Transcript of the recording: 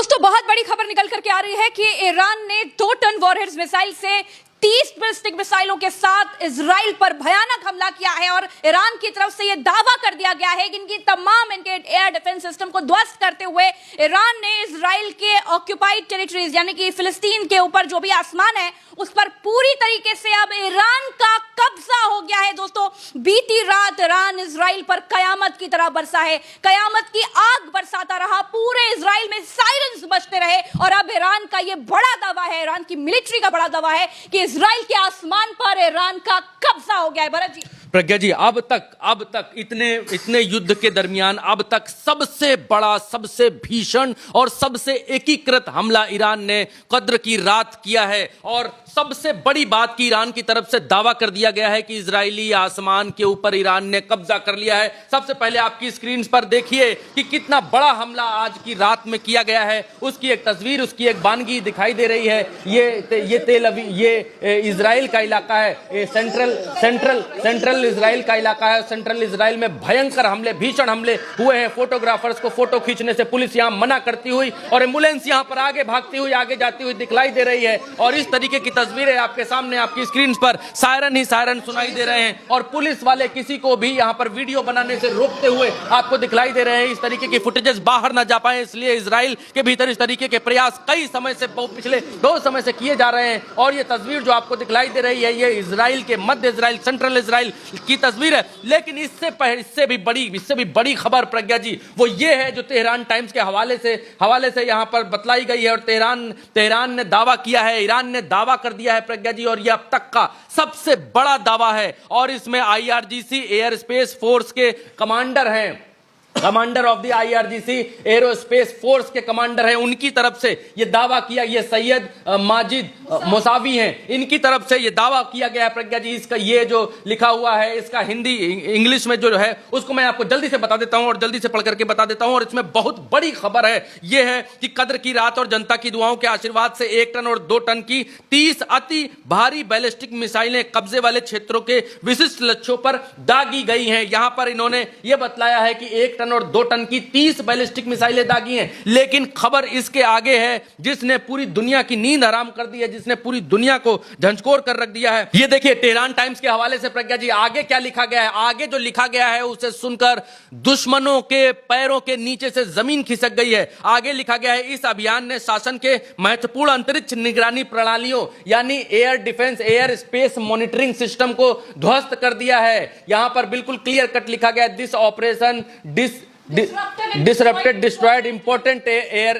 दोस्तों बहुत बड़ी खबर निकल करके आ रही है कि ईरान ने 2 टन वॉरहेड्स मिसाइल से 30 बैलिस्टिक मिसाइलों के साथ इजराइल पर भयानक हमला किया है और ईरान की तरफ से यह दावा कर दिया गया है कि इनकी तमाम इनके एयर डिफेंस सिस्टम को ध्वस्त करते हुए ईरान ने इजराइल के ऑक्यूपाइड टेरिटरीज यानी कि फिलिस्तीन के ऊपर जो भी आसमान है उस पर पूरी तरीके से अब ईरान का कब्जा हो गया है। दोस्तों बीती रात ईरान इजराइल पर कयामत की तरह बरसा है, कयामत की आग बरसाता रहा, पूरे इजराइल में सायरन्स बजते रहे और अब ईरान का यह बड़ा दावा है, ईरान की मिलिट्री का बड़ा दावा है कि इजराइल के आसमान पर ईरान का कब्जा हो गया है। भरत जी, प्रज्ञा जी, अब तक इतने युद्ध के दरमियान अब तक सबसे बड़ा, सबसे भीषण और सबसे एकीकृत हमला ईरान ने कद्र की रात किया है और सबसे बड़ी बात की ईरान की तरफ से दावा कर दिया गया है कि इजरायली आसमान के ऊपर ईरान ने कब्जा कर लिया है। सबसे पहले आपकी स्क्रीन पर देखिए कि कितना बड़ा हमला आज की रात में किया गया है। उसकी एक तस्वीर, उसकी एक बानगी दिखाई दे रही है। ये तेल अवीव, ये इजराइल का इलाका है, ये सेंट्रल इजराइल का इलाका है। सेंट्रल इजराइल में भयंकर हमले, भीषण हमले हुए हैं। फोटोग्राफर्स को फोटो खींचने से पुलिस यहां मना करती हुई और एम्बुलेंस यहां पर आगे भागती हुई, आगे जाती हुई दिखलाई दे रही है और इस तरीके की तस्वीरें आपके सामने, आपकी स्क्रीन पर सायरन ही सायरन सुनाई दे रहे हैं और पुलिस वाले किसी को भी यहां पर वीडियो बनाने से रोकते हुए आपको दिखलाई दे रहे हैं। इस तरीके की फुटेजेस बाहर ना जा पाए, इसलिए इजराइल के भीतर इस तरीके के प्रयास कई समय से, पिछले 2 समय से किए जा रहे हैं और ये तस्वीर जो आपको दिखलाई दे रही है, ये इजराइल के मध्य इजराइल, सेंट्रल इजराइल की तस्वीर है। लेकिन इससे भी बड़ी खबर प्रज्ञा जी वो ये है जो तेहरान टाइम्स के हवाले से यहां पर बतलाई गई है और तेहरान ने दावा किया है, ईरान ने दावा कर दिया है प्रज्ञा जी, और यह अब तक का सबसे बड़ा दावा है और इसमें IRGC एयर स्पेस फोर्स के कमांडर हैं, commander of the IRGC aerospace force के कमांडर हैं, उनकी तरफ से यह दावा किया, ये सैयद माजिद मोसावी हैं, इनकी तरफ से यह दावा किया गया है प्रज्ञा जी। इसका ये जो लिखा हुआ है, इसका हिंदी इंग्लिश में जो है उसको मैं आपको जल्दी से बता देता हूं और जल्दी से पढ़ करके बता देता हूं और इसमें बहुत बड़ी खबर है। यह है कि कद्र की रात और जनता की दुआओं के आशीर्वाद से 1 टन और 2 टन की 30 अति भारी बैलिस्टिक मिसाइलें कब्जे वाले क्षेत्रों के विशिष्ट लक्ष्यों पर दागी गई हैं। यहां पर इन्होंने यह बतलाया है कि 1 टन और 2 टन की 30 बैलिस्टिक मिसाइलें दागी हैं। लेकिन खबर इसके आगे है जिसने पूरी दुनिया की नींद हराम कर दी है, जिसने पूरी दुनिया को झंझकोर कर रख दिया है। ये देखिए तेहरान टाइम्स के हवाले से प्रज्ञा जी आगे क्या लिखा गया है। आगे जो लिखा गया है उसे सुनकर दुश्मनों के पैरों के नीचे से जमीन खिसक गई है। आगे लिखा गया है, इस अभियान ने शासन के महत्वपूर्ण अंतरिक्ष निगरानी प्रणालियों यानी air defence, air space monitoring system को ध्वस्त कर दिया है। यहां पर बिल्कुल क्लियर कट लिखा गया है, this operation disrupted, destroyed important air